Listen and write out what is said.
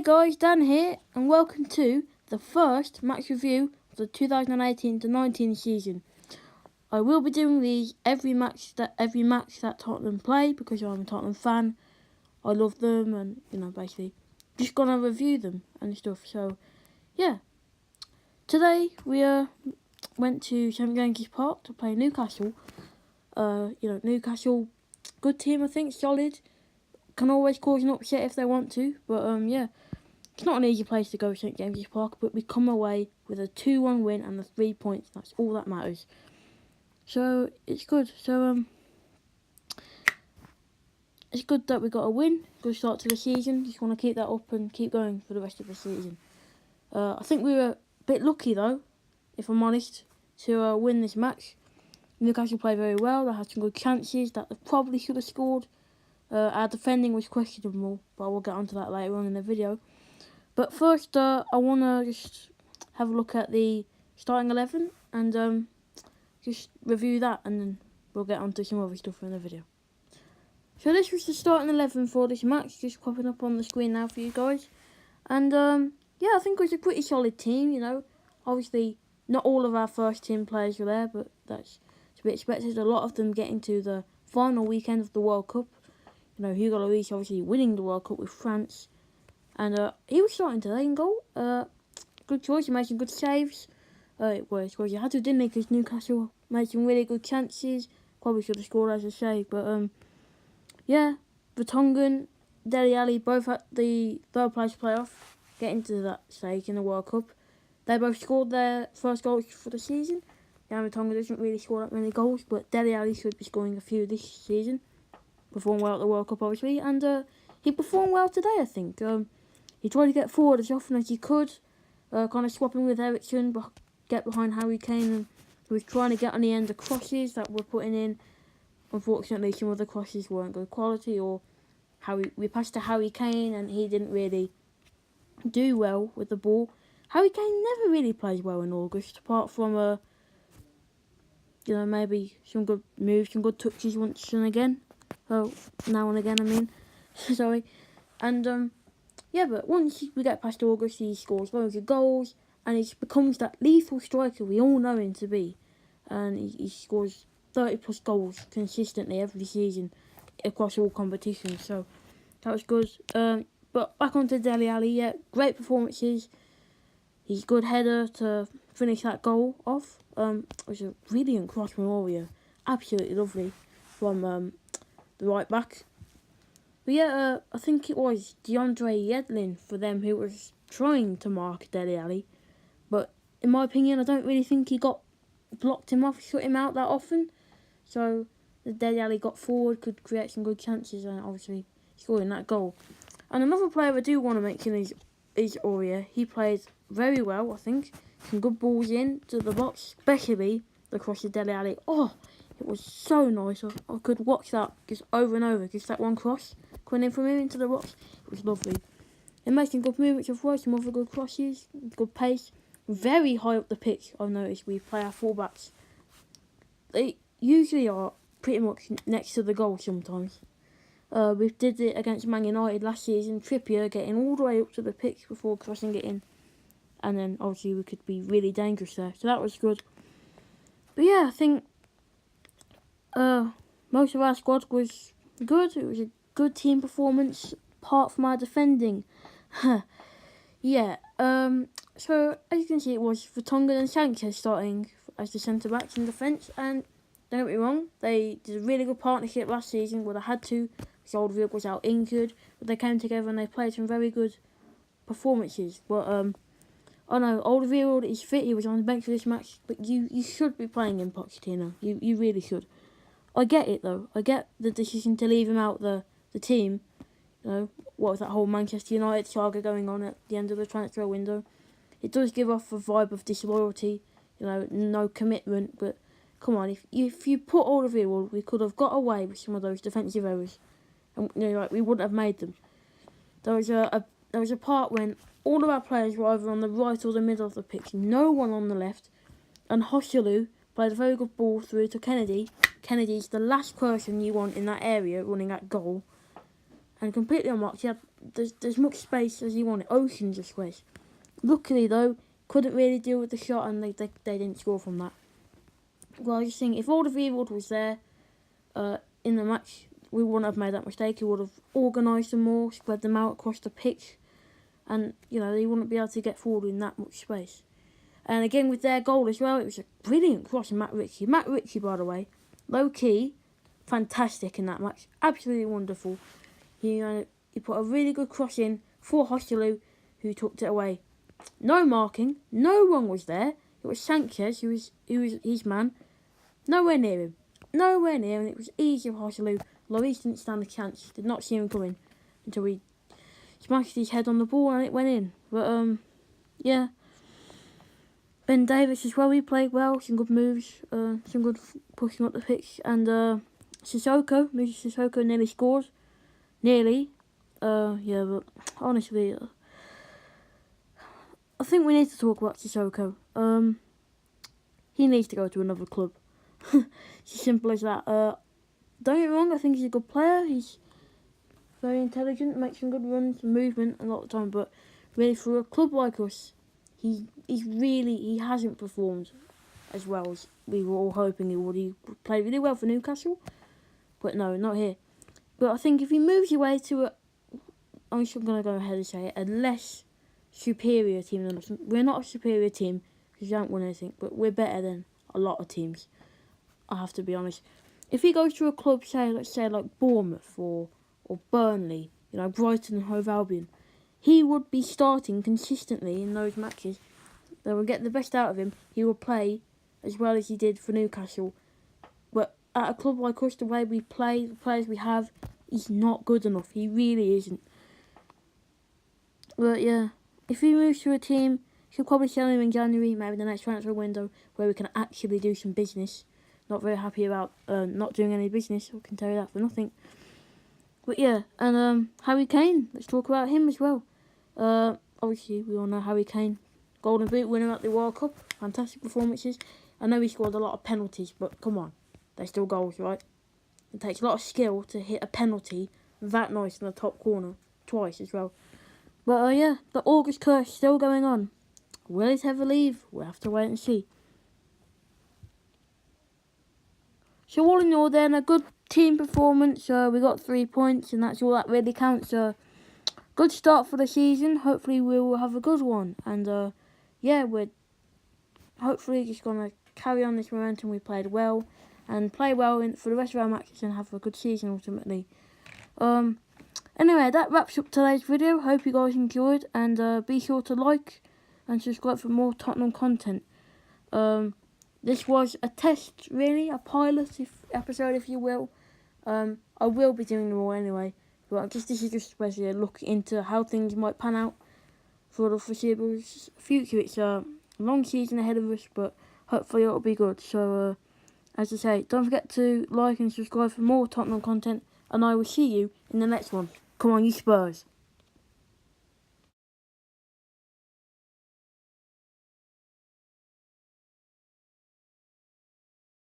guys, Dan here, and welcome to the first match review of the 2018-19 season. I will be doing these every match that Tottenham play because I'm a Tottenham fan. I love them, and basically just gonna review them and stuff. So yeah, today we went to St James's Park to play Newcastle. Newcastle, good team, I think, solid. Can always cause an upset if they want to, but yeah. It's not an easy place to go, St James's Park, but we come away with a 2-1 win and the 3 points. That's all that matters. So it's good. It's good that we got a win. Good start to the season. Just want to keep that up and keep going for the rest of the season. I think we were a bit lucky though, if I'm honest, to win this match. Newcastle played very well. They had some good chances that they probably should have scored. Our defending was questionable, but we'll get onto that later on in the video. But first, I want to just have a look at the starting 11 and just review that, and then we'll get on to some other stuff in the video. So this was the starting 11 for this match, just popping up on the screen now for you guys. And yeah, I think it was a pretty solid team, Obviously, not all of our first team players were there, but that's to be expected. A lot of them getting to the final weekend of the World Cup. Hugo Lloris obviously winning the World Cup with France. And he was starting today in goal. Good choice, he made some good saves. Well, he had to, didn't he? Because Newcastle made some really good chances. Probably should have scored, as I say. But yeah, Vertonghen, Dele Alli both had the third place playoff, getting to that stage in the World Cup. They both scored their first goals for the season. Vertonghen doesn't really score that many goals, but Dele Alli should be scoring a few this season. Performed well at the World Cup, obviously, and he performed well today, I think. He tried to get forward as often as he could, kind of swapping with Eriksen, but get behind Harry Kane, and he was trying to get on the end of crosses that were putting in. Unfortunately, some of the crosses weren't good quality, or we passed to Harry Kane and he didn't really do well with the ball. Harry Kane never really plays well in August, apart from maybe some good moves, some good touches once and again. Oh, now and again, I mean. Sorry. And yeah, but once we get past August, he scores very good goals, and he becomes that lethal striker we all know him to be. And he scores 30 plus goals consistently every season across all competitions. So that was good. But back onto Dele Alli, yeah, great performances. He's a good header to finish that goal off. It was a brilliant cross from Aurier. Absolutely lovely from the right back. But yeah, I think it was DeAndre Yedlin for them who was trying to mark Dele Alli. But in my opinion, I don't really think he blocked him off, shut him out that often. So the Dele Alli got forward, could create some good chances, and obviously scoring that goal. And another player I do want to mention is Aurier. He played very well, I think. Some good balls in to the box, especially the cross to Dele Alli. Oh, it was so nice. I could watch that just over and over. Just that one cross coming in from him into the box. It was lovely. He made some good movements as well, some other good crosses, good pace. Very high up the pitch, I've noticed, we play our fullbacks. They usually are pretty much next to the goal sometimes. We did it against Man United last season. Trippier getting all the way up to the pitch before crossing it in. And then obviously we could be really dangerous there. So that was good. But yeah, I think most of our squad was good. It was a good team performance, apart from our defending. Yeah. So as you can see, it was Vertonghen and Sanchez starting as the centre backs in defence. And don't get me wrong, they did a really good partnership last season. Well, they had to, because Alderweireld was out injured, but they came together and they played some very good performances. But I know Alderweireld is fit. He was on the bench for this match, but you should be playing him, Pochettino. You really should. I get it though. I get the decision to leave him out the team. What was that whole Manchester United saga going on at the end of the transfer window? It does give off a vibe of disloyalty, no commitment. But come on, if you put Alderweireld, we could have got away with some of those defensive errors, and we wouldn't have made them. There was a part when all of our players were either on the right or the middle of the pitch, no one on the left, and Hoshelu played a very good ball through to Kennedy. Kennedy's the last person you want in that area running at goal. and completely unmarked. There's much space as he wanted, oceans of space. Luckily though, couldn't really deal with the shot, and they didn't score from that. Well, I was just thinking, if Alderweireld was there in the match, we wouldn't have made that mistake. He would have organised them more, spread them out across the pitch, and they wouldn't be able to get forward in that much space. And again with their goal as well, it was a brilliant cross from Matt Ritchie. Matt Ritchie, by the way, low key, fantastic in that match, absolutely wonderful. He put a really good cross in for Hostelou, who tucked it away. No marking, no one was there. It was Sanchez who was his man. Nowhere near him, and it was easy for Hostelou. Lloris didn't stand a chance. Did not see him coming until he smashed his head on the ball and it went in. But yeah. Ben Davies as well, he played well, some good moves, some good pushing up the pitch, and Sissoko nearly scored. Nearly. Yeah, but honestly, I think we need to talk about Sissoko. He needs to go to another club. It's as simple as that. Don't get me wrong, I think he's a good player. He's very intelligent, makes some good runs and movement a lot of the time, but really for a club like us, he hasn't performed as well as we were all hoping he would. He played really well for Newcastle, but no, not here. But I think if he moves away to I'm just going to go ahead and say it, a less superior team than us. We're not a superior team because we don't win anything, but we're better than a lot of teams. I have to be honest. If he goes to a club, let's say like Bournemouth or Burnley, Brighton and Hove Albion, he would be starting consistently in those matches. They will get the best out of him. He will play as well as he did for Newcastle. But at a club like us, the way we play, the players we have, he's not good enough. He really isn't. But yeah, if he moves to a team, he'll probably sell him in January, maybe the next transfer window, where we can actually do some business. Not very happy about not doing any business, I can tell you that for nothing. But yeah, and Harry Kane, let's talk about him as well. Obviously, we all know Harry Kane, Golden Boot winner at the World Cup, fantastic performances. I know he scored a lot of penalties, but come on, they're still goals, right? It takes a lot of skill to hit a penalty that nice in the top corner, twice as well. But yeah, the August curse still going on. Will it ever leave? We'll have to wait and see. So all in all then, a good team performance. We got 3 points and that's all that really counts. Good start for the season. Hopefully we will have a good one. And yeah, we're hopefully just going to carry on this momentum. We played well and play well for the rest of our matches and have a good season ultimately. Anyway, that wraps up today's video. Hope you guys enjoyed, and be sure to like and subscribe for more Tottenham content. This was a test, really, a pilot episode, if you will. I will be doing them all anyway, but this is just basically a look into how things might pan out for the foreseeable future. It's a long season ahead of us, but hopefully it'll be good. So, as I say, don't forget to like and subscribe for more Tottenham content, and I will see you in the next one. Come on, you Spurs.